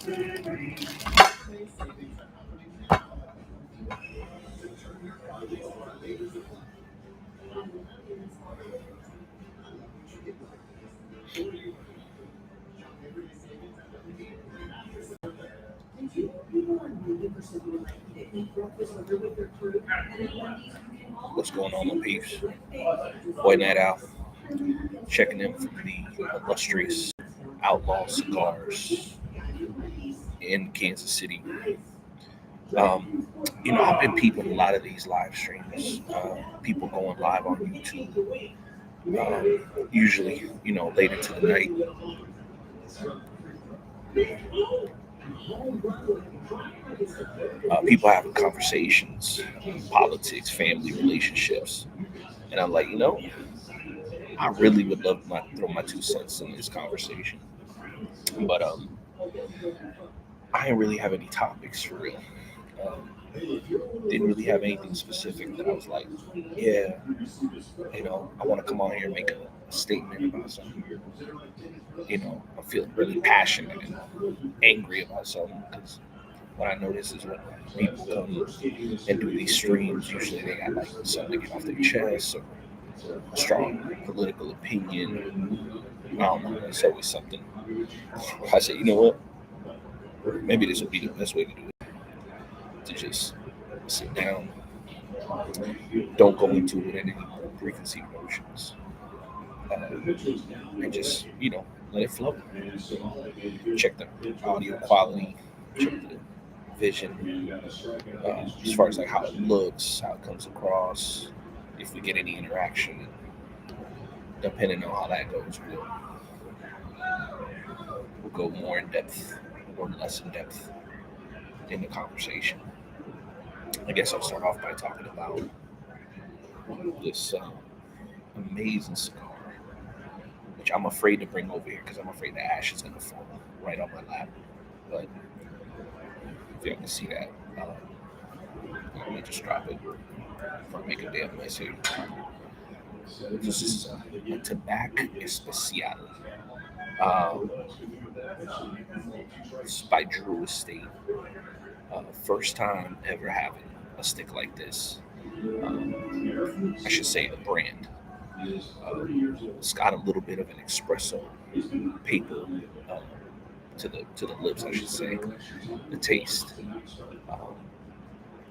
What's going on, my peeps? Boy Night Out. Checking in from the illustrious Outlaw Cigars in Kansas City. I've been peeping a lot of these live streams. People going live on YouTube. Usually, late into the night. People having conversations, politics, family relationships, and I'm like, I really would love to throw my 2 cents in this conversation, but I didn't really have any topics for real. Didn't really have anything specific that I was like, yeah, I want to come on here and make a statement about something. I feel really passionate and angry about something, because what I notice is when people come and do these streams, usually they got like something to get off their chest or a strong political opinion. I don't know. It's always something. I said, you know what? Maybe this would be the best way to do it. To just sit down, don't go into it with any preconceived notions, and just let it flow. Check the audio quality, check the vision, as far as like how it looks, how it comes across, if we get any interaction. Depending on how that goes, we'll go more in depth or less in depth in the conversation. I guess I'll start off by talking about this amazing cigar, which I'm afraid to bring over here because I'm afraid the ash is going to fall right on my lap. But if you can see that, let me just drop it before I make a damn mess here. This is a Tobacco Especial. It's by Drew Estate. First time ever having a stick like this. I should say the brand. It's got a little bit of an espresso paper to the lips, I should say. The taste.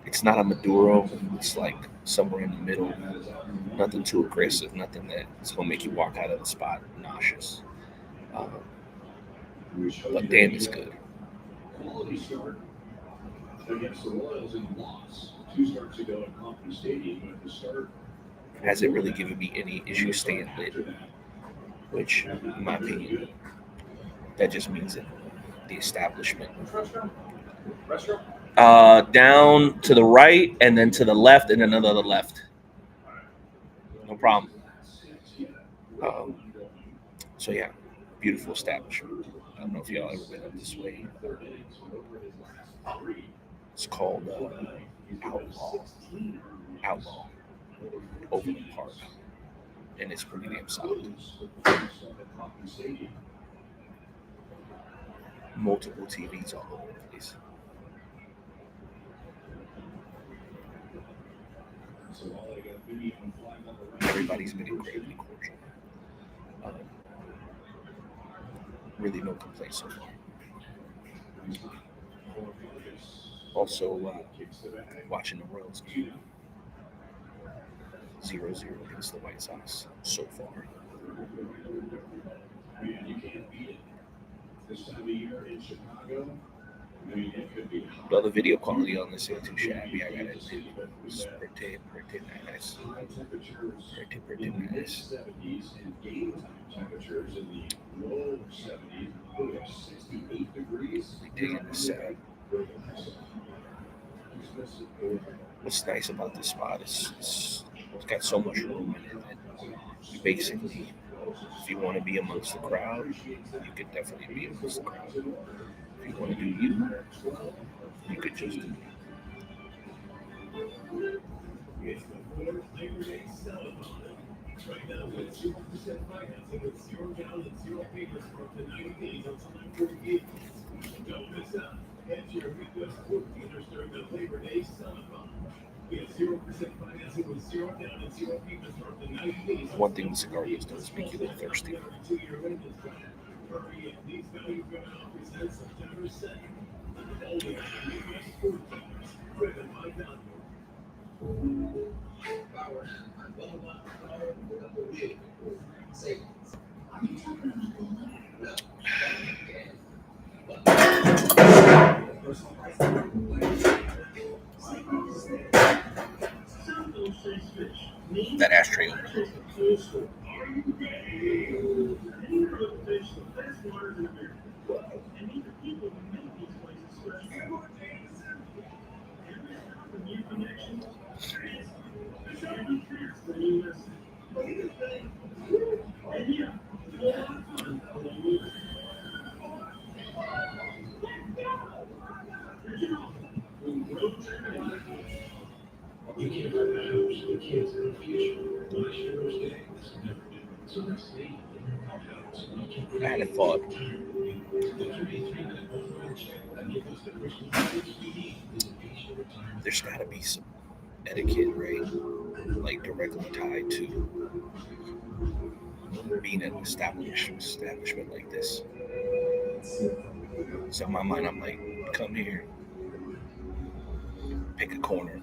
It's not a Maduro. It's like somewhere in the middle. Nothing too aggressive. Nothing that's gonna make you walk out of the spot nauseous. But damn, it's good. Hasn't really given me any issue staying lit, which, in my opinion, that just means that the establishment. Down to the right, and then to the left, and then another left. No problem. So yeah, beautiful establishment. I don't know if y'all ever been up this way. It's called Outlaw Overland Park, and it's pretty damn solid. Multiple TVs all over the place. Everybody's been incredibly cordial. Really no complaints so far. Also, watching the Royals game 0-0 against the White Sox so far. Well, the video quality on this ain't too shabby. I gotta admit, it's pretty nice. Pretty nice. We dig in the set. What's nice about this spot is it's got so much room in it that you basically, if you want to be amongst the crowd, you could definitely be amongst the crowd. If you want to do you could just do One thing the cigar does is make you a little thirsty. That ashtray open. I had a thought. There's got to be some etiquette, right? Like directly tied to being an establishment like this. So in my mind, I'm like, come here, pick a corner.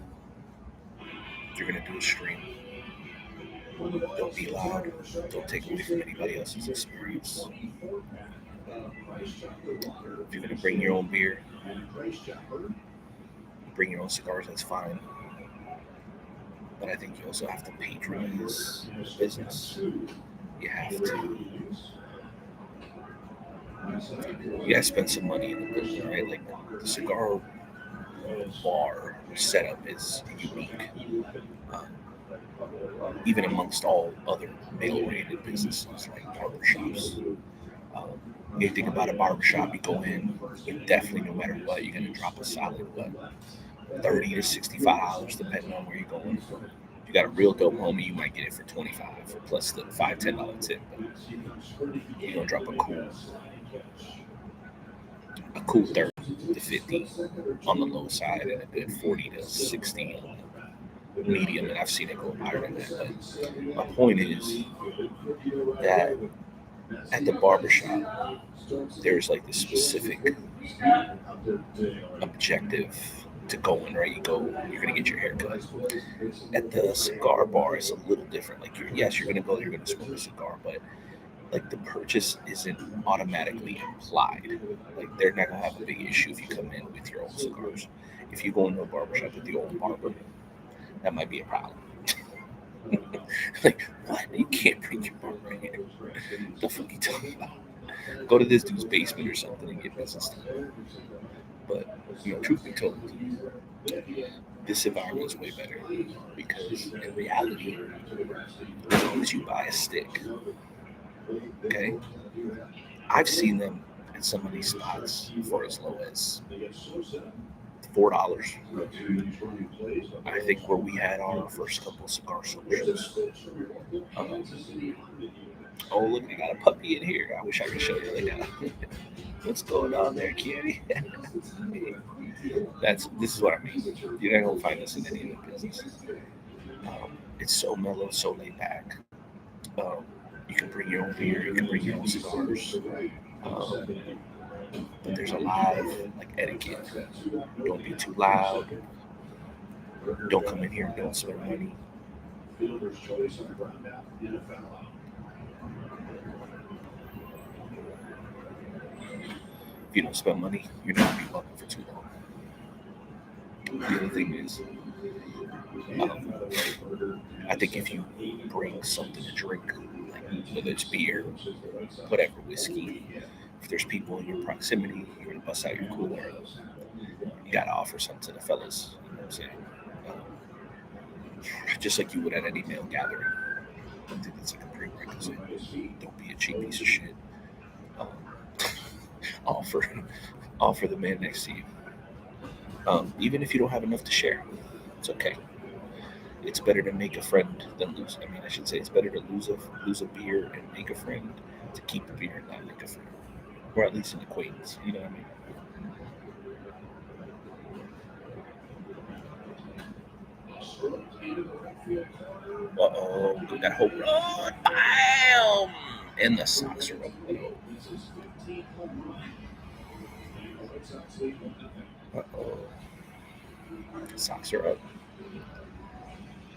If you're gonna do a stream, don't be loud. Don't take away from anybody else's experience. If you're gonna bring your own beer, bring your own cigars, that's fine. But I think you also have to patronize business. You have to. You gotta spend some money in the business, right? Like the cigar bar setup is unique. Um, even amongst all other male-oriented businesses like barbershops. You think about a barbershop, you go in, and definitely no matter what, you're gonna drop a solid $30 to $65 depending on where you're going. If you got a real dope homie, you might get it for $25 plus the $5-10 tip. You're gonna drop a cool 30 to 50 on the low side and a good 40 to 60 on the medium, and I've seen it go higher than that. But my point is that at the barbershop, there's like this specific objective to going, right? You're gonna get your hair cut. At the cigar bar, it's a little different. Like you're gonna go, you're gonna smoke a cigar, but like the purchase isn't automatically implied. Like they're not gonna have a big issue if you come in with your own cigars. If you go into a barbershop with the old barber, that might be a problem. Like, what? You can't bring your barber in here. What the fuck you talking about? Go to this dude's basement or something and get business done. But, truth be told, this environment is way better because in reality, as long as you buy a stick, okay, I've seen them at some of these spots for as low as $4. I think where we had our first couple of cigar socials. Oh, look, they got a puppy in here. I wish I could show you right now. What's going on there, kitty? This is what I mean. You're not gonna find this in any other business. It's so mellow, so laid back. You can bring your own beer, you can bring your own cigars. But there's a lot of etiquette. Don't be too loud. Don't come in here and don't spend money. If you don't spend money, you're not gonna be welcome for too long. The other thing is, I think if you bring something to drink, whether it's beer, whatever, whiskey, if there's people in your proximity, you're gonna bust out your cooler. You gotta offer something to the fellas. You know what I'm saying? Just like you would at any male gathering. I think that's like a prerequisite. Don't be a cheap piece of shit. Offer the man next to you. Even if you don't have enough to share, it's okay. It's better to make a friend than lose. I should say it's better to lose a beer and make a friend to keep the beer and not make a friend, or at least an acquaintance. You know what I mean? Uh-oh, we got a home run. Bam! And the Sox are up. Uh-oh. Sox are up.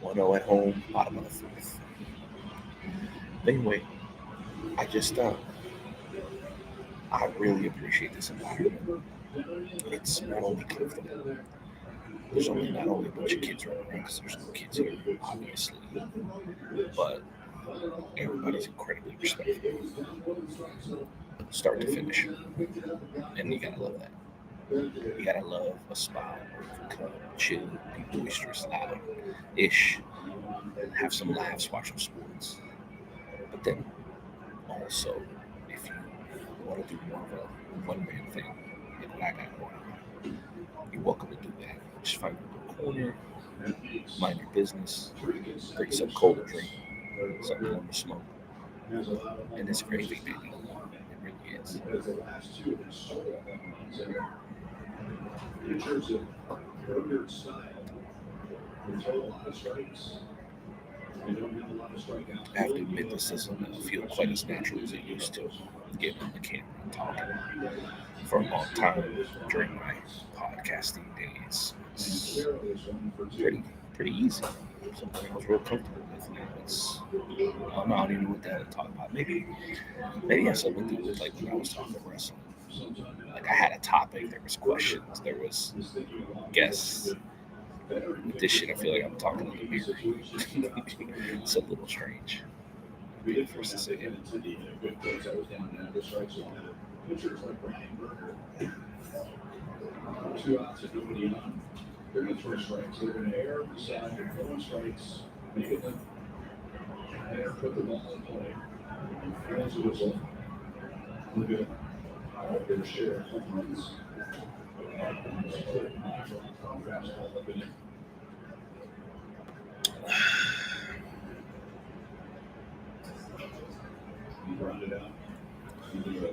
1-0 at home, bottom of the fourth. Anyway, I really appreciate this environment. It's not only comfortable. There's not only a bunch of kids running around because there's no kids here, obviously, but everybody's incredibly respectful, start to finish, and you gotta love that. You gotta love a spot where you can come, chill, be boisterous, loud, ish, have some laughs, watch some sports. But then also, if you want to do more of a one-man thing, like what I got going on, you're welcome to do that. Just find a little corner, mind your business, drink some cold drink, something warm to smoke, and it's gravy, baby. It really is. I have to admit, this doesn't feel quite as natural as it used to. Getting on the camera and talking for a long time during my podcasting days. It's pretty easy. Something I was real comfortable with. I don't even know what that to talk about. Maybe it has something to do with like when I was talking wrestling. Like I had a topic, there was questions, there was guests. With this shit, I feel like I'm talking to the mirror. It's a little strange. I'll be the first to say it. Two outs and nobody on. They're going to throw strikes. They're going to air the side. They're throwing strikes. Make it air, put the ball in play. Fans will whistle. Look at their share of home runs.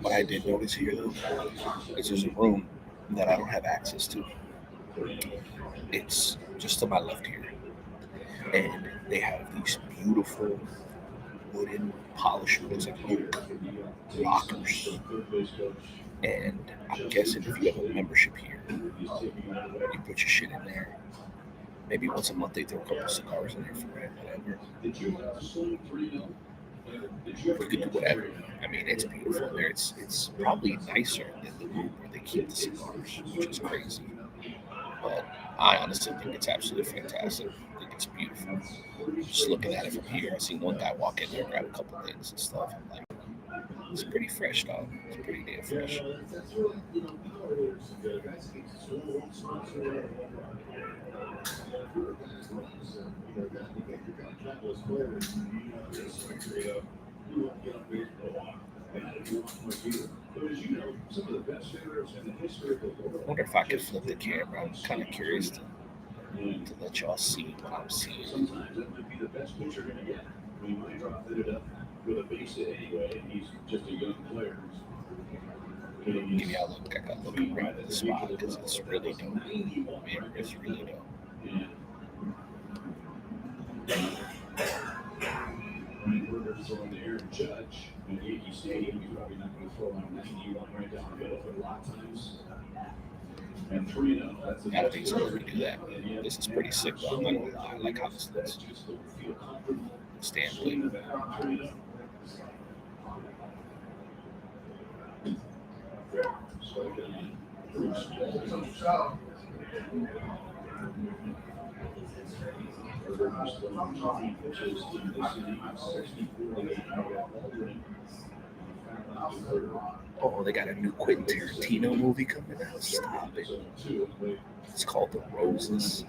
What I did notice here, though, is there's a room that I don't have access to. It's just to my left here. And they have these beautiful wooden, polished, looks like oak lockers. And I'm guessing if you have a membership here, you put your shit in there. Maybe once a month they throw a couple cigars in there for it, whatever. You could do whatever. I mean, it's beautiful there. It's probably nicer than the room where they keep the cigars, which is crazy. But I honestly think it's absolutely fantastic. I think it's beautiful. Just looking at it from here, I see one guy walk in there, grab a couple things and stuff. I'm like, it's pretty fresh, dog. It's pretty damn fresh. I wonder if I could flip the camera. I'm kind of curious to let y'all see what I'm seeing. With a base hit anyway, he's just a young player. Give y'all a look. I got to look around at the spot because it's really dope. Man, it's really dope. On the Aaron Judge in Yankee Stadium, he's probably not going to throw on 91 right down the middle, but a lot of times. And 3-0. That's I don't think he's going to do that. This is pretty sick, though. I'm not going to lie. I like how this looks. Stand play. Oh, they got a new Quentin Tarantino movie coming out. Stop it. It's called The Roses.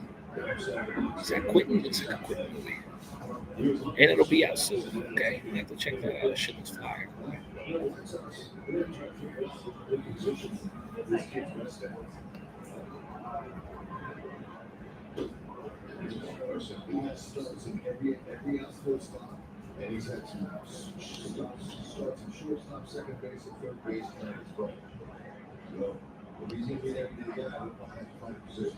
Is that Quentin? It's like a Quentin movie. And it'll be out soon. Okay, you have to check that out. That shit looks fire. And he's had some starts and shortstop, second base, and third base, and his brother. So, he's going to be every guy behind the position.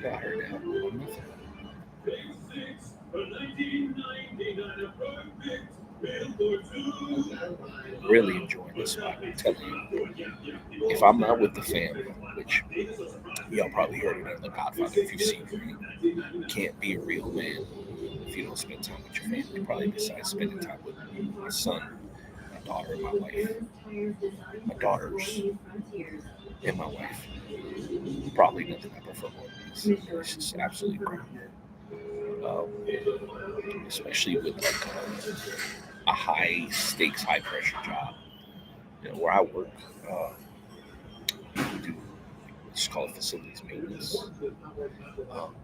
I heard that. Nothing. Really enjoying this spot. I'm telling you, if I'm not with the family, which y'all probably heard it in The Godfather if you've seen it, you can't be a real man if you don't spend time with your family. Probably besides spending time with my son, my daughter, and my wife, my daughters, and my wife. Probably nothing I prefer more than this. It's just absolutely incredible. Especially with like a high stakes, high pressure job. Where I work, we do just call it facilities maintenance. Um,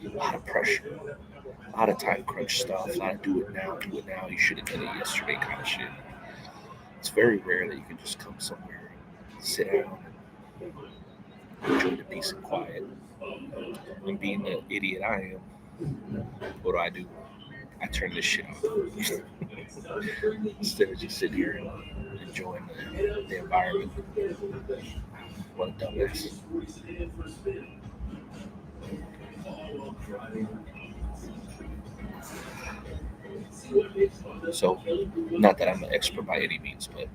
a lot of pressure, a lot of time crunch stuff, a lot of do it now, you should have done it yesterday kind of shit. It's very rare that you can just come somewhere, sit down, and enjoy the peace and quiet. And being the idiot I am, what do? I turn this shit off. Instead of just sitting here and enjoying the environment. What a dumbass. So, not that I'm an expert by any means, but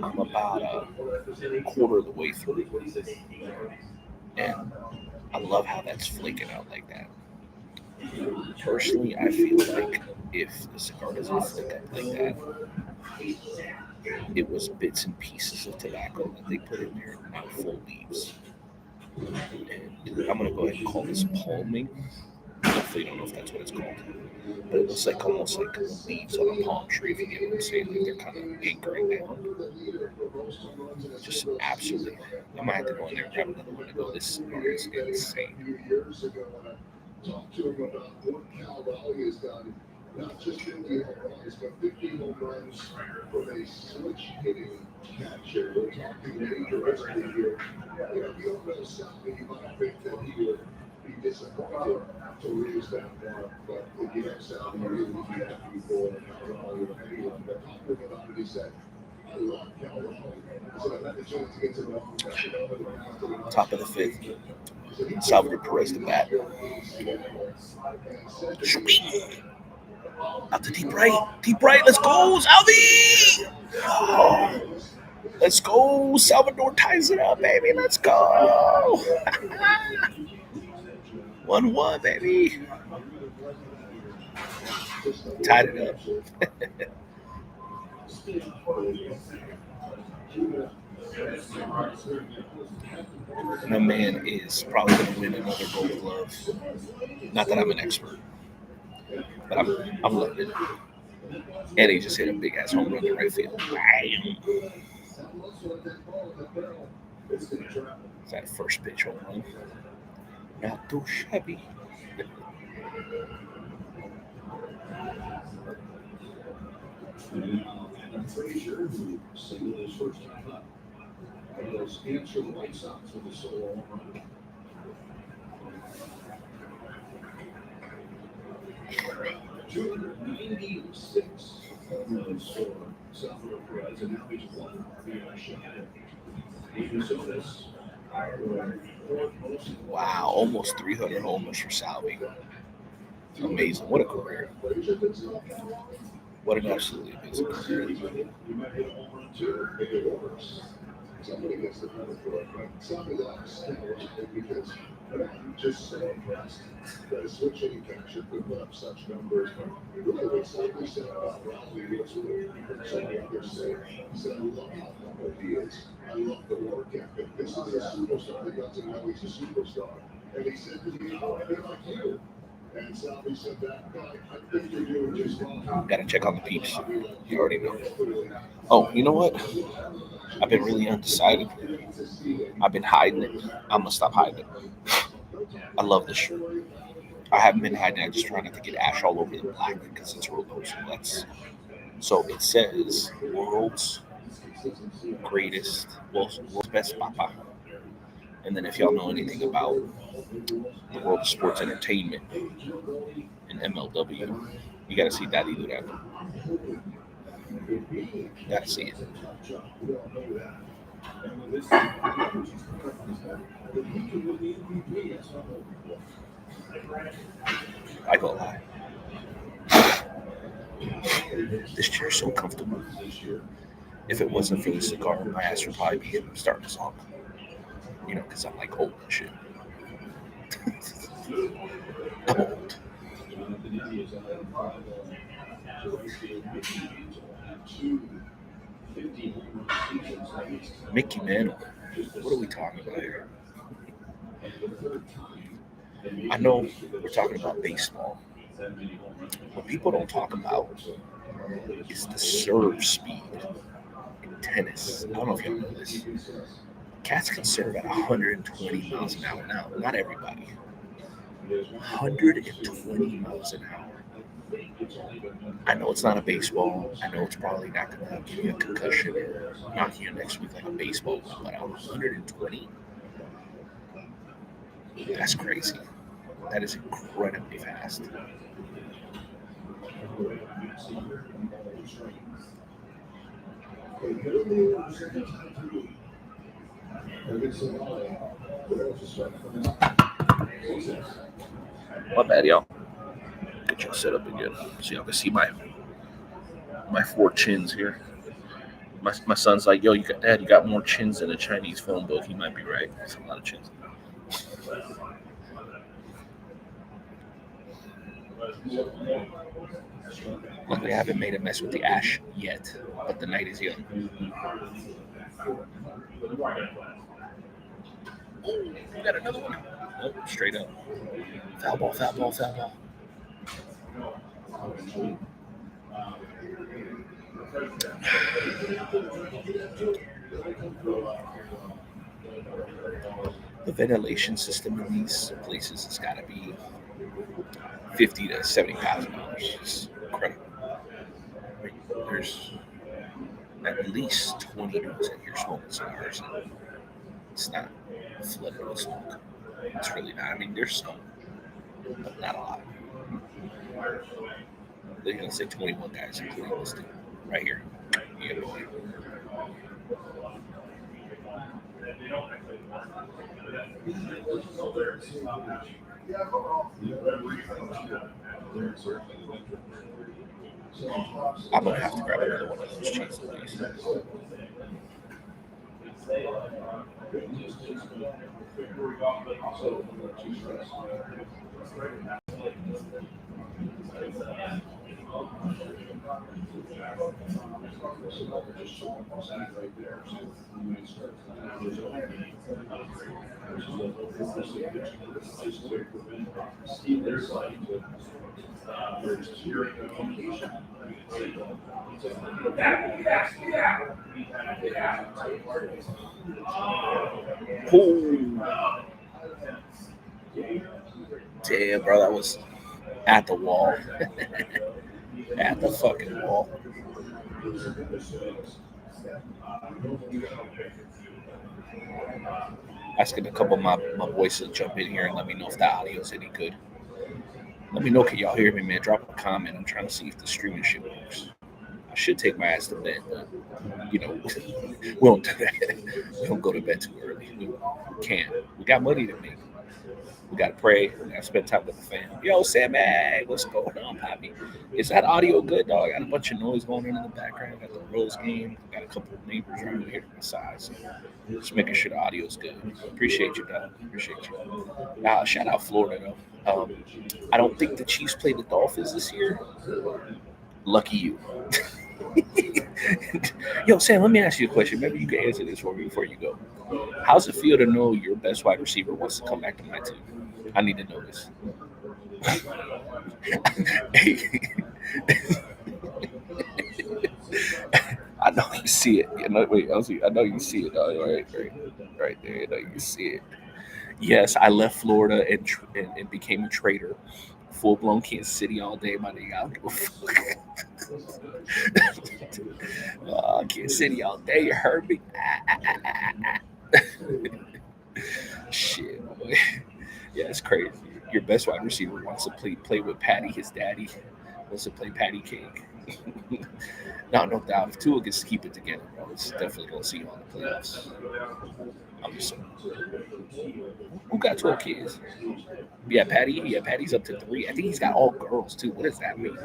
I'm about a quarter of the way through. And I love how that's flaking out like that. Personally, I feel like if the cigar doesn't flake up like that, it was bits and pieces of tobacco that they put in there, not full leaves. And I'm going to go ahead and call this palming. Hopefully, you don't know if that's what it's called. But it looks like almost like leaves on a palm tree, if you get what I'm saying. Like they're kind of anchoring down. Just absolutely. I might have to go in there and grab another one to go. This cigar is insane. Top of the fifth. Salvador Perez the bat. Out to deep right. Deep right. Let's go, Salvi! Oh, let's go. Salvador ties it up, baby. Let's go. 1-1, baby. Tied it up. My man is probably going to win another Gold Glove. Not that I'm an expert, but I'm loving it. And he just hit a big ass home run to right field. Bam! Is that first pitch home run? Not too shabby. I'm pretty sure he singled his first time up. Those games for the White Sox with a solo home run. 296 runs for Salvador Perez, and now he's one RBI shy. Wow, almost 300 homers for Salvi. Amazing. What a career. What an absolutely amazing career. Somebody gets the credit for it, but Salvi lost because just so impressed that a switch hitting catcher could put up such numbers. But really, what Salvi said about Raleigh was what so many others say. He said, I love how humble he is. I love the work ethic. This is a superstar that doesn't know he's a superstar. And he said to me, oh, I feel like you. And Salvi said that, I think you're doing just fine. Gotta check on the peeps. You already know. Oh, you know what? I've been really undecided. I've been hiding it. I'm gonna stop hiding it. I love this shirt. I haven't been hiding it. I just try not to get ash all over the black because it's real those. So it says World's greatest, world's best papa. And then if y'all know anything about the world of sports entertainment and MLW, you got to see Daddy do that. You got to see it. I go lie. This chair's so comfortable. If it wasn't for the cigar, my ass would probably be starting this song. You know, because I'm like old and shit. I'm old. Mickey Mantle. What are we talking about here? I know we're talking about baseball. What people don't talk about is the serve speed in tennis. I don't know if y'all know this. Cats can serve at 120 miles an hour now. Not everybody. 120 miles an hour. I know it's not a baseball. I know it's probably not going to give you a concussion or knock you next week like a baseball will, but 120? That's crazy. That is incredibly fast. My bad, y'all. Get y'all set up again so y'all can see my four chins here. My son's like, yo, Dad, you got more chins than a Chinese phone book. He might be right. That's a lot of chins. Luckily, I haven't made a mess with the ash yet, but the night is young. Ooh, you got another one? Nope, straight up. Foul ball, foul ball, foul ball. The ventilation system in these places has got to be $50,000 to $70,000. It's incredible. There's at least 20 dudes in here smoking cigars. It's not flooded with smoke. It's really not. I mean, there's some, but not a lot. They're gonna say 21 guys, including this dude right here. Yeah, boy. I'm gonna have to grab another one of those cheese please. Oh. Damn, bro, that was at the wall. At the fucking wall. Asking a couple of my boys to jump in here and let me know if the audio is any good. Let me know, can y'all hear me, man? Drop a comment. I'm trying to see if the streaming shit works. I should take my ass to bed, but, you know, we don't do that. We don't go to bed too early. We can't. We got money to make. We got to pray. We got to spend time with the fam. Yo, Sam, hey, what's going on, Poppy? Is that audio good, dog? I got a bunch of noise going on in the background. Got the Rose game. Got a couple of neighbors right over here to the side. So just making sure the audio's good. Appreciate you, dog. Appreciate you. Shout out Florida, though. I don't think the Chiefs play the Dolphins this year. Lucky you. Yo, Sam, let me ask you a question. Maybe you can answer this for me before you go. How's it feel to know your best wide receiver wants to come back to my team? I need to know this. I know you see it. I know you see it. Right there. I know you see it. Yes, I left Florida and became a trader. Full blown Kansas City all day, my nigga. I don't give a fuck. Kansas City all day. You heard me? Shit, boy. Yeah, it's crazy. Your best wide receiver wants to play with Patty, his daddy. Wants to play patty cake. No doubt. If Tua gets to keep it together, bro, it's definitely going to see you on the playoffs. I'm just saying. Who got 12 kids? Yeah, Patty. Yeah, Patty's up to 3. I think he's got all girls too. What does that mean?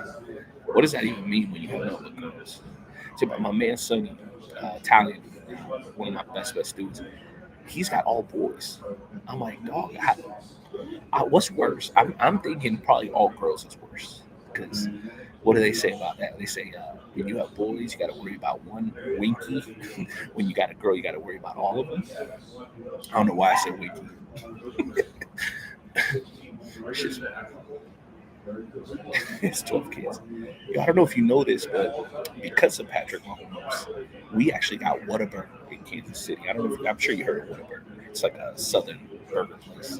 What does that even mean when you have no girls? So my man Sonny, Italian, one of my best dudes, he's got all boys. I'm like, dog, what's worse? I'm thinking probably all girls is worse because what do they say about that? They say when you have boys, you got to worry about one winky. When you got a girl, you got to worry about all of them. I don't know why I said winky. It's 12 kids. Yo, I don't know if you know this, but because of Patrick Mahomes, we actually got Whataburger in Kansas City. I don't know if I'm sure you heard of Whataburger. It's like a southern burger place.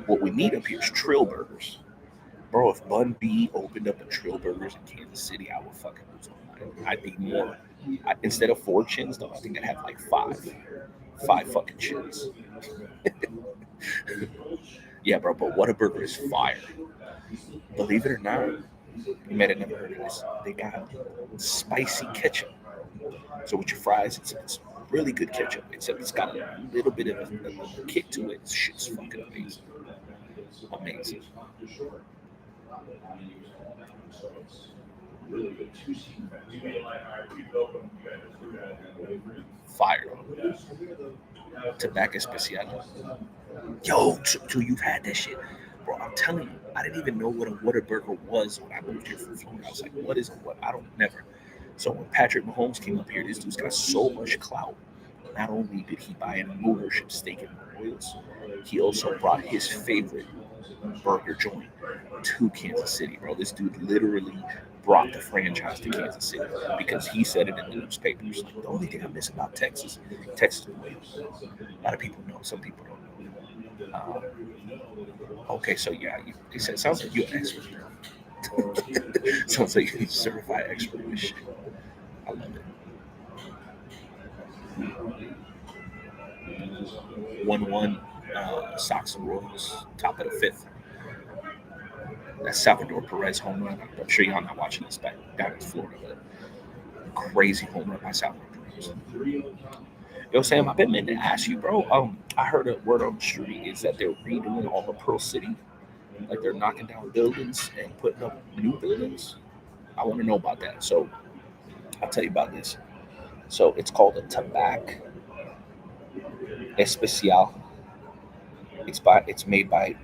What we need up here is Trill Burgers. Bro, if Bun B opened up a Trill Burgers in Kansas City, I would fucking lose my mind. I'd be more. Instead of 4 chins, though, I think I'd have like 5. 5 fucking chins. Yeah, bro, but Whataburger is fire. Believe it or not, you might have never heard of this. They got spicy ketchup. So with your fries, it's really good ketchup, except it's got a little bit of a kick to it. Shit's fucking amazing. Amazing. Fire. Tobacco Especial. Yo, so you've had that shit. Bro, I'm telling you, I didn't even know what a Whataburger was when I moved here from Florida. I was like, what is a what? I don't never. So when Patrick Mahomes came up here, this dude's got so much clout. Not only did he buy an ownership stake in the Royals, he also brought his favorite burger joint to Kansas City, bro. This dude literally brought the franchise to Kansas City because he said it in the newspapers. Like, the only thing I miss about Texas and Wales. A lot of people know, some people don't know. Okay, so yeah, he said, sounds like you're an expert. Sounds like you're a certified expert in this shit. I love it. 1-1 Sox and Royals, top of the 5th. That Salvador Perez home run. I'm sure y'all not watching this back down in Florida, but crazy home run by Salvador Perez. Yo, Sam, I've been meaning to ask you, bro. I heard a word on the street is that they're redoing all of Pearl City. Like they're knocking down buildings and putting up new buildings. I want to know about that. So I'll tell you about this. So it's called a Tobacco Especial. It's made by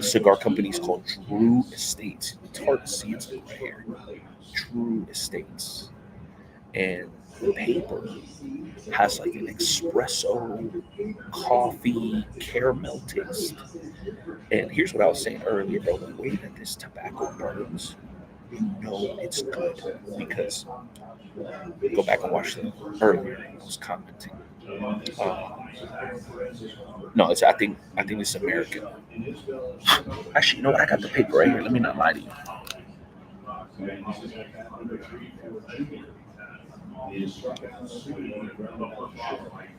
cigar companies called Drew Estates. It's hard to see it's right here. Drew Estates. And the paper has like an espresso, coffee, caramel taste. And here's what I was saying earlier, bro. The way that this tobacco burns, you know it's good because go back and watch the earlier. I was commenting. No, I think it's American. Actually, you know what? I got the paper right here. Let me not lie to you.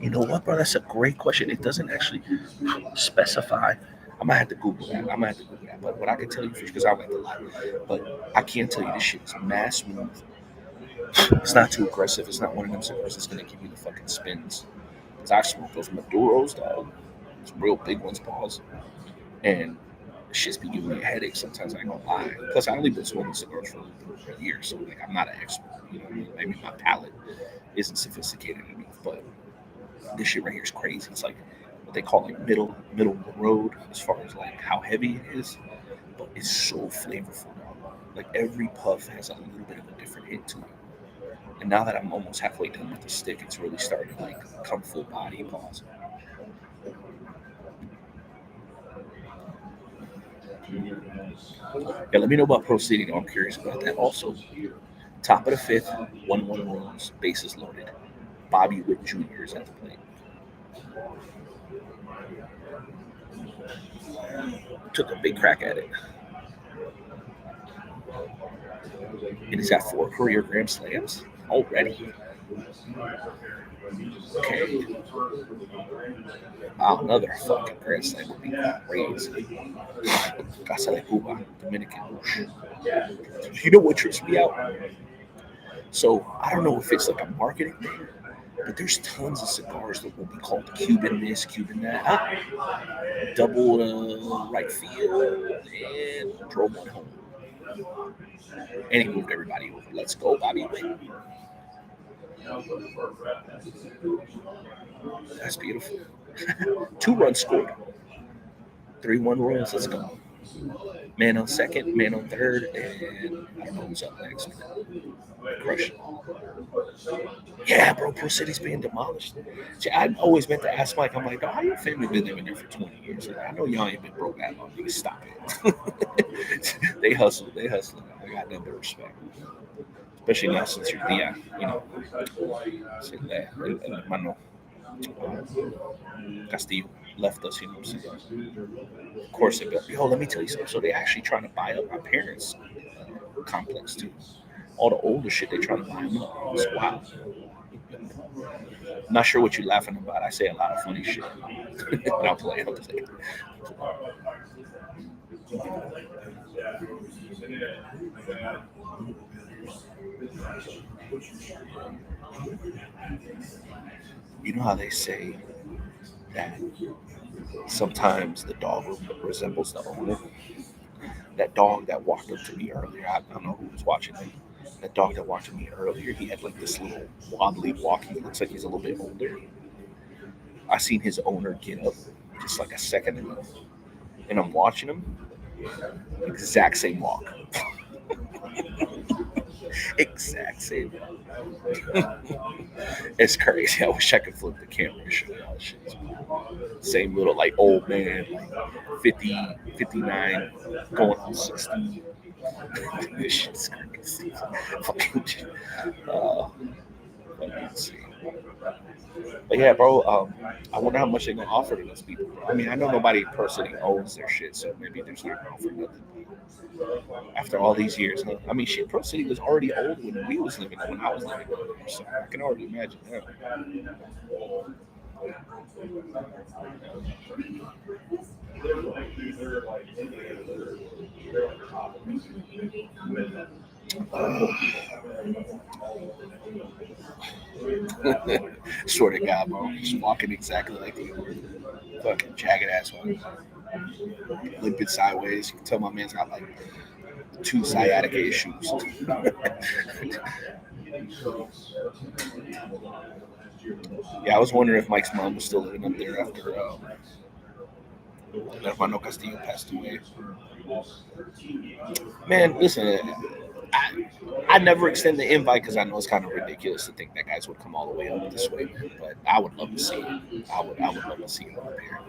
You know what, bro? That's a great question. It doesn't actually specify. I might have to Google that. But what I can tell you, because I like to lie, but I can tell you this shit is mass smooth. It's not too aggressive. It's not one of them cigars that's gonna give you the fucking spins. Because I smoke those Maduros, dog. Some real big ones, pause. And shit's be giving me a headache sometimes. I ain't gonna lie. Plus, I only been smoking cigars for a year, so like I'm not an expert. You know what I mean? Maybe my palate isn't sophisticated enough, but this shit right here is crazy. It's like what they call like middle of the road as far as like how heavy it is, but it's so flavorful. Like every puff has a little bit of a different hit to it. And now that I'm almost halfway done with the stick, it's really starting to like come full body. Pause. Yeah, let me know about proceeding. I'm curious about that. Also, top of the 5th, 1-1 runs, bases loaded. Bobby Witt Jr. is at the plate. Took a big crack at it. And he's got 4 career Grand Slams already. Okay. Another fucking Grand Slam would be crazy. Casa de Cuba, Dominican. You know what trips me out? So I don't know if it's like a marketing thing, but there's tons of cigars that will be called Cuban this, Cuban that. Double right field and drove one home. And he moved everybody over. Let's go, Bobby Witt. That's beautiful. 2 runs scored. 3-1 runs. Let's go. Man on second, man on third, and I don't know who's up next. Crush it. Yeah, bro, Pro City's being demolished. See, I've always meant to ask Mike, I'm like, how your family been living there for 20 years? Like, I know y'all ain't been broke that long. You stop it. They hustle. I got nothing but respect. Especially now since you're Dia, you know. Hermano Castillo left us, you know what I'm saying? Of course, they built. Yo, let me tell you something. So they actually trying to buy up my parents' complex, too. All the older shit, they trying to buy them up. It's wild. I'm not sure what you're laughing about. I say a lot of funny shit. And I'll play. You know how they say that sometimes the dog resembles the owner? That dog that walked up to me earlier, I don't know who was watching him. That dog that walked to me earlier, he had like this little wobbly walk. He looks like he's a little bit older. I seen his owner get up just like a second ago, and I'm watching him. Exact same walk. Exact same. It's crazy. I wish I could flip the camera and show y'all shit. Same little like old man, like 50, 59, going on 60. This shit's crazy. Fucking let's see. But yeah, bro, I wonder how much they're gonna offer to those people. I mean, I know nobody personally owns their shit, so maybe they're not gonna offer nothing. After all these years, huh? I mean, shit, Pro City was already old when we was living there, when I was living there, so I can already imagine that. Swear to God, bro, just walking exactly like the owner. Fucking jagged ass one, limping sideways. You can tell my man's got like 2 sciatica issues. Yeah, I was wondering if Mike's mom was still living up there after Hermano Castillo passed away. Man, listen, I never extend the invite because I know it's kind of ridiculous to think that guys would come all the way up this way, but I would love to see him. I would love to see him up here.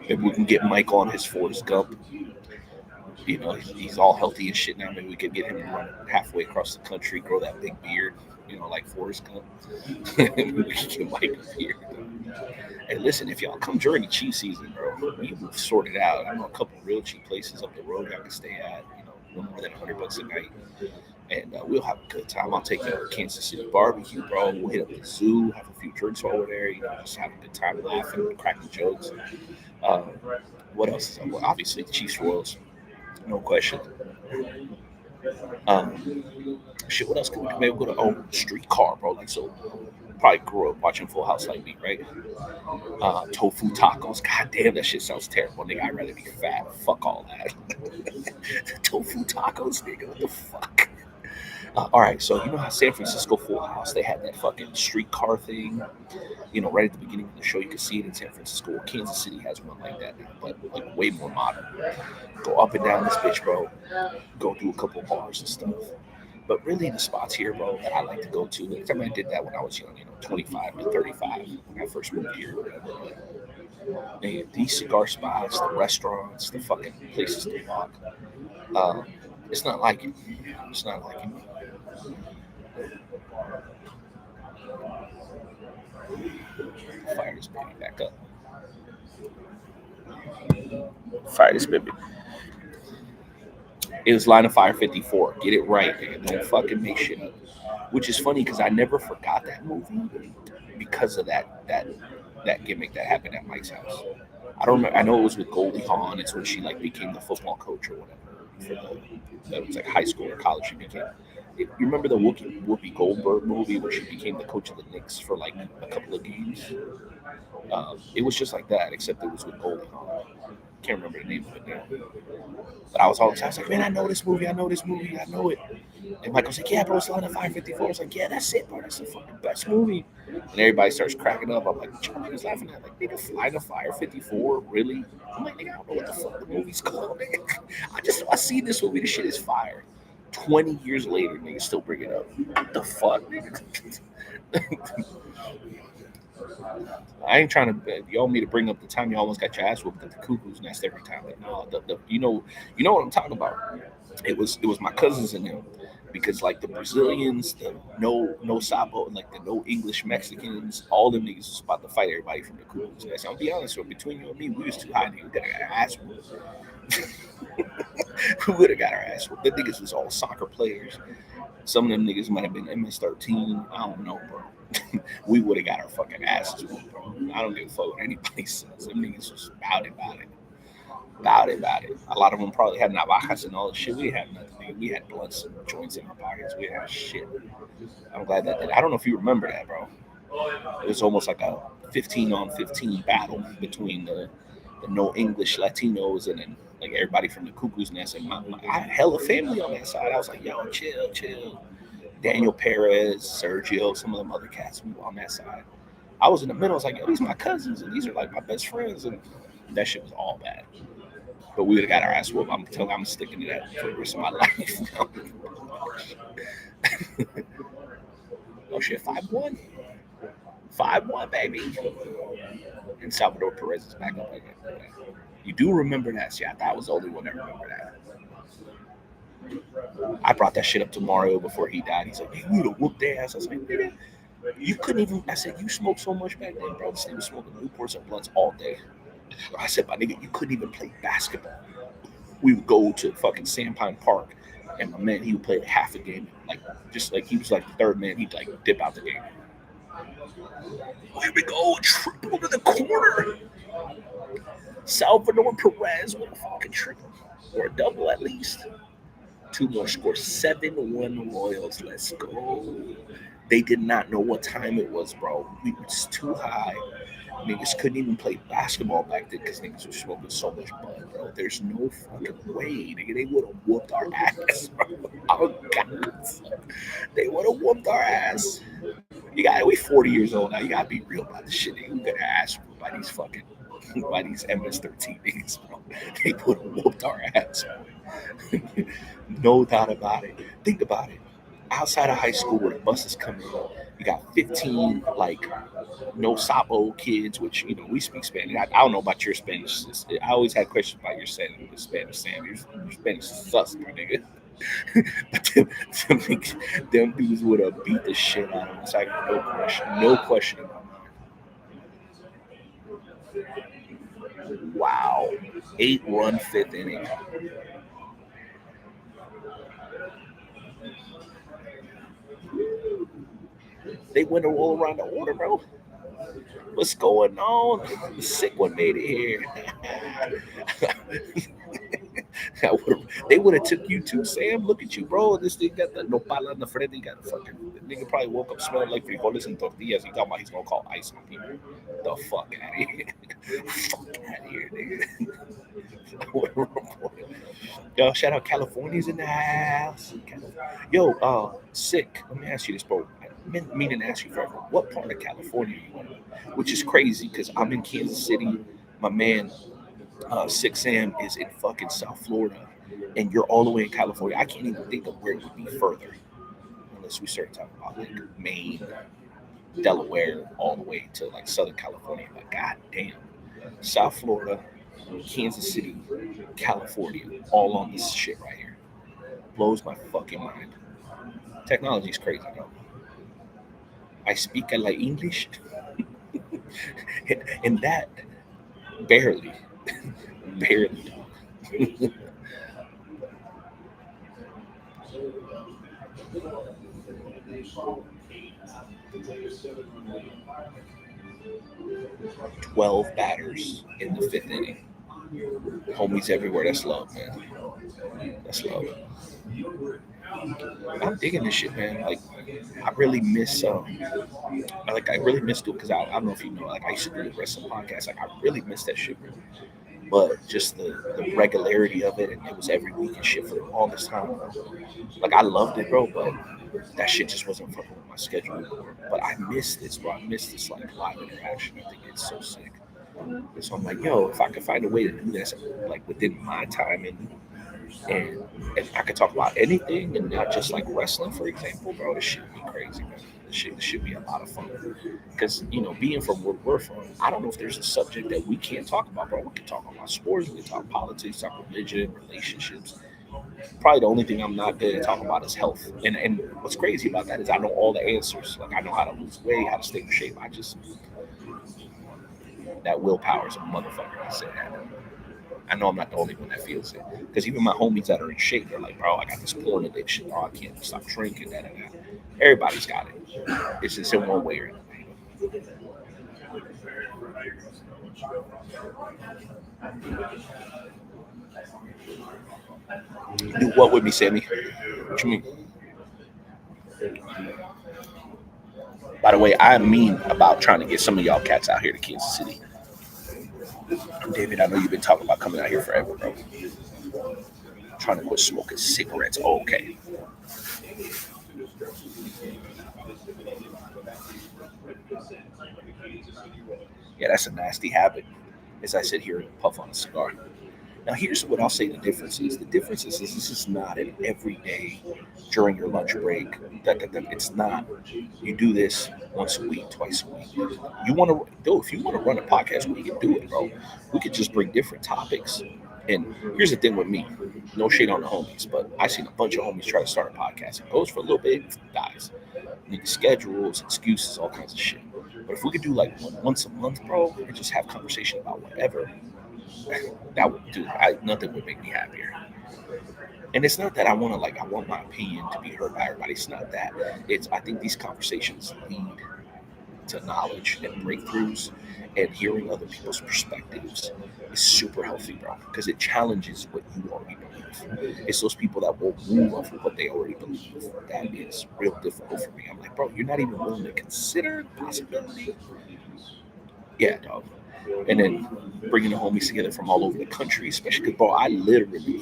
Maybe we can get Mike on his Forrest Gump. You know, he's all healthy and shit now. Maybe we could get him to run halfway across the country, grow that big beard, you know, like Forrest Gump. We can get Mike up here. Hey, listen, if y'all come during the cheap season, bro, we will sort it out. I know a couple real cheap places up the road y'all can stay at, you know, no more than $100 a night. And we'll have a good time. I'll take you to Kansas City barbecue, bro. We'll hit up the zoo, have a few drinks over there, you know, just have a good time laughing, cracking jokes. Um, what else is up? Well, obviously, Chiefs Royals, no question. Um, shit, what else? Can we maybe go to streetcar, bro? Like, so probably grew up watching Full House like me, right? Tofu tacos. God damn, that shit sounds terrible. Nigga, I'd rather be fat. Fuck all that. Tofu tacos, nigga. What the fuck? All right, so you know how San Francisco Full House, they had that fucking streetcar thing, you know, right at the beginning of the show. You can see it in San Francisco. Well, Kansas City has one like that now, but like way more modern. Go up and down this bitch, bro. Go do a couple bars and stuff. But really, the spots here, bro, that I like to go to. Every time I did that when I was young, you know, 25 to 35, when I first moved here, whatever. Man, these cigar spots, the restaurants, the fucking places to walk. Um, it's not like it. It's not like it. Fire this baby back up. Fire this baby. It was Line of Fire 54. Get it right, nigga. Don't fucking make shit up. Which is funny because I never forgot that movie because of that gimmick that happened at Mike's house. I don't remember. I know it was with Goldie Hawn. It's when she like became the football coach or whatever for that was like high school or college. She became. You remember the Whoopi Goldberg movie where she became the coach of the Knicks for like a couple of games? It was just like that, except it was with Goldie Hawn. Can't remember the name of it now. But I was like, man, I know this movie. I know this movie. I know it. And Michael's like, yeah, bro, it's Line of Fire 54. I was like, yeah, that's it, bro. That's the fucking best movie. And everybody starts cracking up. I'm like, what y'all niggas laughing at? Like, nigga, Line of Fire 54? Really? I'm like, nigga, I don't know what the fuck the movie's called, nigga. I see this movie. This shit is fire. 20 years later, niggas still bring it up. What the fuck, nigga? I ain't trying to y'all me to bring up the time you almost got your ass whooped at the cuckoo's nest every time. Like, no, you know what I'm talking about. It was my cousins and them because like the Brazilians, the no Sabo, like the no English Mexicans, all them niggas was about to fight everybody from the cuckoo's nest. I'll be honest with you, between you and me, we was too high. Nigga. We got our ass whooped. We would have got our ass whooped. The niggas was all soccer players. Some of them niggas might have been MS-13. I don't know, bro. We would have got our fucking asses whooped, bro. I don't give a fuck what anybody says. Them niggas was about it. About it. A lot of them probably had navajas and all this shit. We had nothing. We had blunts and joints in our pockets. We had shit. I'm glad that did. I don't know if you remember that, bro. It was almost like a 15 on 15 battle between the no English Latinos and then like everybody from the Cuckoo's Nest. And I had hella family on that side. I was like, yo, chill. Daniel Perez, Sergio, some of them other cats on that side. I was in the middle. I was like, yo, these are my cousins and these are like my best friends. And that shit was all bad. But we would have got our ass whooped. I'm telling you, I'm sticking to that for the rest of my life. Oh shit, 5-1. 5-1, baby. And Salvador Perez is back up again. You do remember that? See, I thought I was the only one that remember that. I brought that shit up to Mario before he died. He's like, hey, we would have whooped their ass. I was like, nigga, you couldn't even. I said, you smoked so much back then, bro. This nigga was smoking Newports and blunts all day. I said, my nigga, you couldn't even play basketball. We would go to fucking Sandpine Park, and my man, he would play half a game. Like, just like he was like the third man, he'd like dip out the game. Here we go, triple to the corner. Salvador Perez with a fucking triple or a double at least. Two more scores, 7-1 Royals. Let's go. They did not know what time it was, bro. We was too high. Niggas couldn't even play basketball back then because niggas were smoking so much bud, bro. There's no fucking way, nigga. They would have whooped our ass, bro. Oh God, they would have whooped our ass. We 40 years old now. You gotta be real about this shit, nigga. We got our ass whooped by these fucking by these MS-13 niggas, bro. They would have whooped our ass, bro. No doubt about it. Think about it. Outside of high school, where the buses come in, you got 15 like no Sapo kids, which we speak Spanish. I don't know about your Spanish. I always had questions about your Spanish. Your Spanish sucks, my nigga. But them dudes would have beat the shit out of them. It's like no question in my mind. Wow, 8-run fifth inning. They went all around the order, bro. What's going on? The sick one made it here. They would have took you too, Sam. Look at you, bro. This thing got the nopala on the front. He got the fucking. The nigga probably woke up smelling like frijoles and tortillas. He talking about he's gonna call ice on people. The fuck out of here. Fuck out of here, nigga. Yo, shout out California's in the house. Yo, sick. Let me ask you this, bro. I've been meaning to ask you forever. What part of California are you in? Which is crazy because I'm in Kansas City. My man, Sick Sam, is in fucking South Florida, and you're all the way in California. I can't even think of where it would be further unless we start talking about like Maine, Delaware, all the way to like Southern California. But goddamn, South Florida, Kansas City, California, all on this shit right here. Blows my fucking mind. Technology is crazy, though. I speak a la English, and that barely, barely. "12 batters in the fifth inning. Homies everywhere. That's love, man. That's love. I'm digging this shit, man. Like, I really miss I really miss it because I don't know if you know, like I used to do the wrestling podcast. Like I really miss that shit, man. But just the regularity of it, and it was every week and shit for the longest time. Like I loved it, bro, but that shit just wasn't fucking with my schedule anymore. But I miss this, bro. I miss this like live interaction. I think it's so sick. And so I'm like, yo, if I could find a way to do this, like within my time, and and I could talk about anything and not just like wrestling, for example, bro, this shit would be crazy, man. This should be a lot of fun. Because, being from where we're from, I don't know if there's a subject that we can't talk about, bro. We can talk about sports, we can talk politics, talk religion, relationships. Probably the only thing I'm not good at talking about is health. And what's crazy about that is I know all the answers. Like I know how to lose weight, how to stay in shape. That willpower is a motherfucker. I say that. I know I'm not the only one that feels it. Because even my homies that are in shape, they're like, bro, I got this porn addiction. Oh, I can't stop drinking. That. Everybody's got it. It's just in one way or another. Do what with me, Sammy? What you mean? By the way, I mean about trying to get some of y'all cats out here to Kansas City. David, I know you've been talking about coming out here forever, bro. Trying to quit smoking cigarettes. Oh, okay. Yeah, that's a nasty habit. As I sit here and puff on a cigar. Now, here's what I'll say the difference is. The difference is this is not an everyday during your lunch break. It's not. You do this once a week, twice a week. You want to do if you want to run a podcast, we can do it, bro. We could just bring different topics. And here's the thing with me, no shade on the homies, but I seen a bunch of homies try to start a podcast. It goes for a little bit, dies. Need schedules, excuses, all kinds of shit. But if we could do like once a month, bro, and just have conversation about whatever, that would do. Nothing would make me happier. And it's not that I want my opinion to be heard by everybody. It's not that. It's I think these conversations lead to knowledge and breakthroughs, and hearing other people's perspectives is super healthy, bro. Because it challenges what you already believe. It's those people that won't move off of what they already believe. That is real difficult for me. I'm like, bro, you're not even willing to consider the possibility. Yeah, dog. And then bringing the homies together from all over the country, especially because, bro, I literally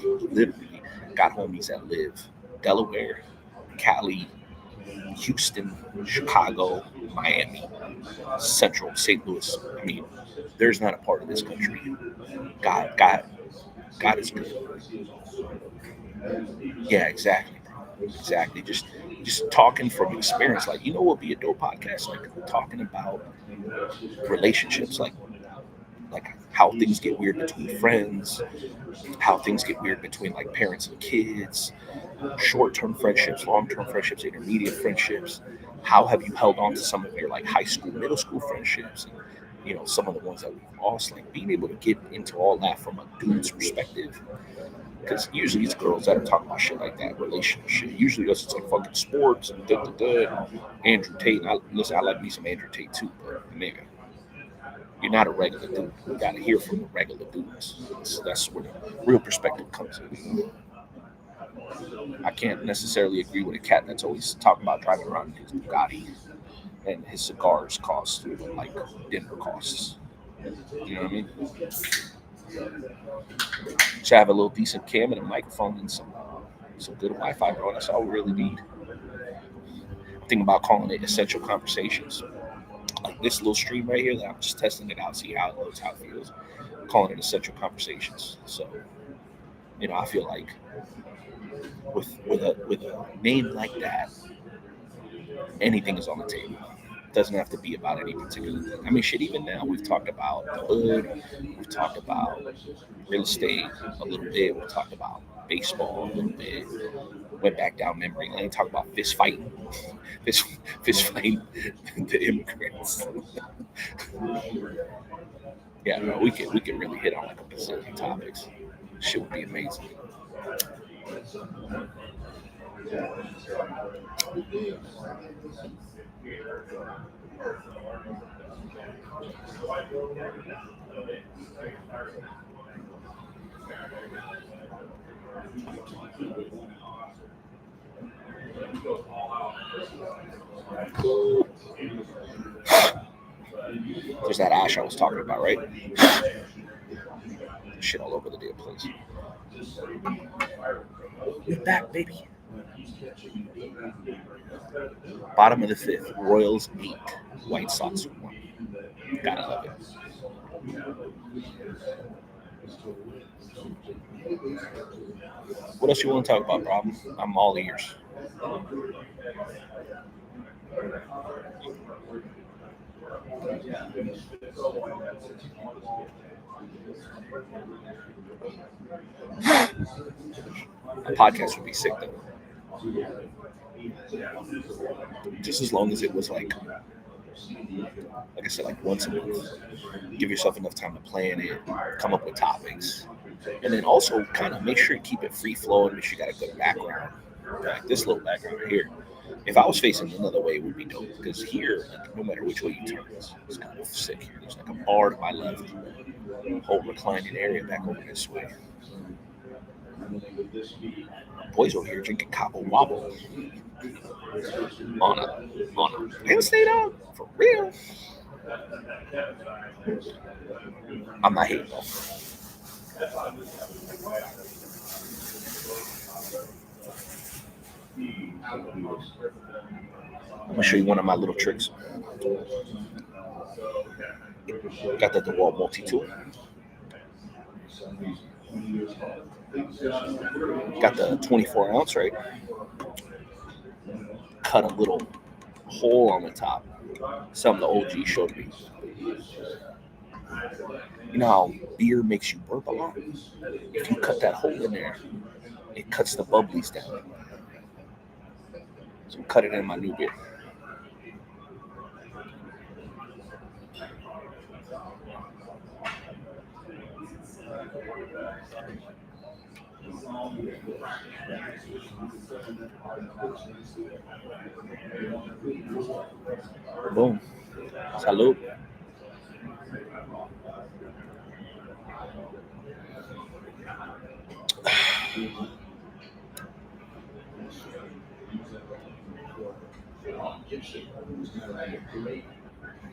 got homies that live Delaware, Cali, Houston, Chicago, Miami, Central, St. Louis. I mean, there's not a part of this country. God, God, God is good. Yeah, exactly, bro. Exactly. Just talking from experience. Like, what would be a dope podcast? Like talking about relationships, like how things get weird between friends, how things get weird between like parents and kids, short-term friendships, long-term friendships, intermediate friendships. How have you held on to some of your like high school, middle school friendships, and some of the ones that we've lost? Like being able to get into all that from a dude's perspective, because usually it's girls that are talking about shit like that, relationship shit. Usually us it's like fucking sports and da da da. Andrew Tate. And listen, I like me some Andrew Tate too, but nigga, you're not a regular dude. You got to hear from the regular dudes. That's where the real perspective comes in. I can't necessarily agree with a cat that's always talking about driving around in his Bugatti and his cigars cost like dinner costs. You know what I mean? Should have a little decent cam and a microphone and some good Wi-Fi, bro. That's all we really need. I'm thinking about calling it Essential Conversations. Like this little stream right here that I'm just testing it out, see how it looks, how it feels. I'm calling it Essential Conversations. So, I feel like with a name like that, anything is on the table. It doesn't have to be about any particular thing. I mean, shit. Even now, we've talked about the hood. We've talked about real estate a little bit. We've talked about baseball a little bit. Went back down memory lane. Talked about fist fighting, fist, fist fighting the immigrants. Yeah, no, we could really hit on like a bazillion topics. Shit would be amazing. There's that ash I was talking about, right? Shit all over the damn place. We're back, baby. Bottom of the fifth. Royals 8. White Sox 1. Gotta love it. What else you want to talk about, bro? I'm all ears. A podcast would be sick though. Just as long as it was like I said, like once a month. Give yourself enough time to plan it, come up with topics, and then also kind of make sure you keep it free flowing. Make sure you got a good background. Like this little background right here. If I was facing another way, it would be dope. Because here, like, no matter which way you turn, it's kind of sick here. There's like a bar to my left, whole reclining area back over this way. Boys over here drinking Cabo Wabo on a Wednesday though, for real. I'm not hating though. I'm gonna show you one of my little tricks. Got that DeWalt multi-tool. Got the 24 ounce, right? Cut a little hole on the top. Something the OG showed me. You know how beer makes you burp a lot? If you cut that hole in there, it cuts the bubblies down. So cut it in my new beer. Boom. Salud.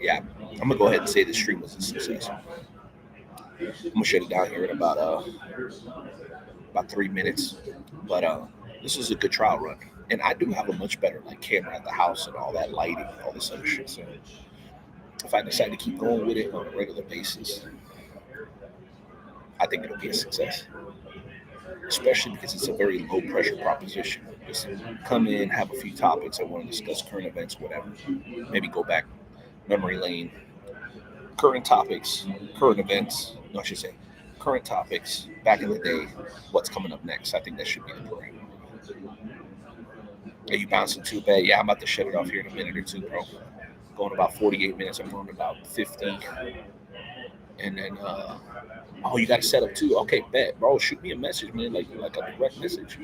Yeah, I'm gonna go ahead and say the stream was a success. I'm gonna shut it down here in about 3 minutes. But this is a good trial run, and I do have a much better like camera at the house and all that lighting, and all this other shit. So if I decide to keep going with it on a regular basis, I think it'll be a success. Especially because it's a very low pressure proposition. Just come in, have a few topics. I want to discuss current events, whatever. Maybe go back memory lane. Current topics, current events. No, I should say current topics back in the day. What's coming up next? I think that should be the program. Are you bouncing too bad? Yeah, I'm about to shut it off here in a minute or two, bro. Going about 48 minutes. I'm going about 50. And then, oh, you got to set up too. Okay, bet, bro. Shoot me a message, man. Like a direct message.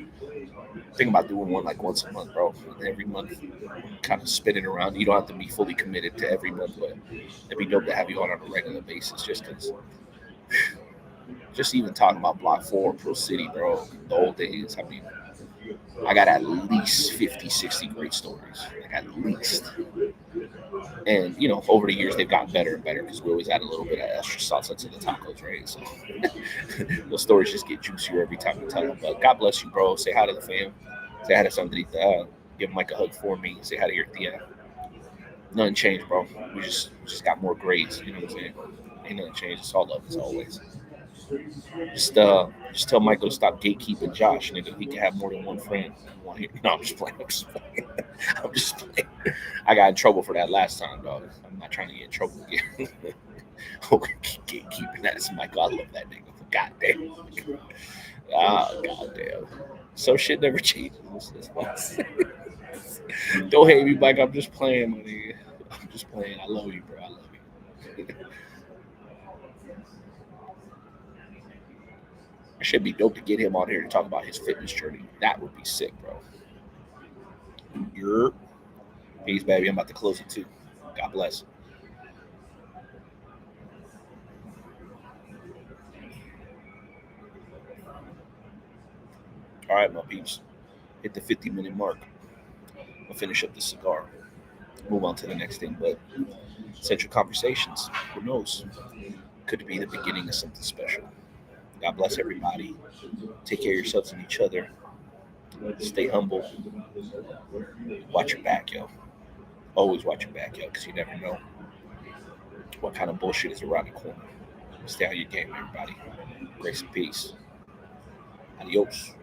Think about doing one like once a month, bro. Every month, kind of spin it around. You don't have to be fully committed to every month, but it'd be dope to have you on a regular basis. Just because, just even talking about Block 4, Pro City, bro. The old days. I mean, I got at least 50, 60 great stories. Like at least. And, you know, over the years, they've gotten better and better because we always add a little bit of extra salsa to the tacos, right? So those stories just get juicier every time we tell them. But God bless you, bro. Say hi to the fam. Say hi to Sandrita. Give Mike a hug for me. Say hi to your tia. Nothing changed, bro. We just got more grades. You know what I'm saying? Ain't nothing changed. It's all love as always. Just tell Michael to stop gatekeeping Josh, nigga. He can have more than one friend. No, I'm just playing. I'm just playing. I got in trouble for that last time, dog. I'm not trying to get in trouble again. Gatekeeping. That's Michael. I love that nigga. God damn. God damn. So shit never changes. Don't hate me, Mike. I'm just playing, my nigga. I'm just playing. I love you, bro. I love you. It should be dope to get him on here to talk about his fitness journey. That would be sick, bro. You're peace, baby. I'm about to close it too. God bless. All right, my peeps. Hit the 50-minute mark. I'll finish up the cigar. Move on to the next thing. But central conversations. Who knows? Could be the beginning of something special. God bless everybody. Take care of yourselves and each other. Stay humble. Watch your back, yo. Always watch your back, yo, because you never know what kind of bullshit is around the corner. Stay on your game, everybody. Grace and peace. Adios.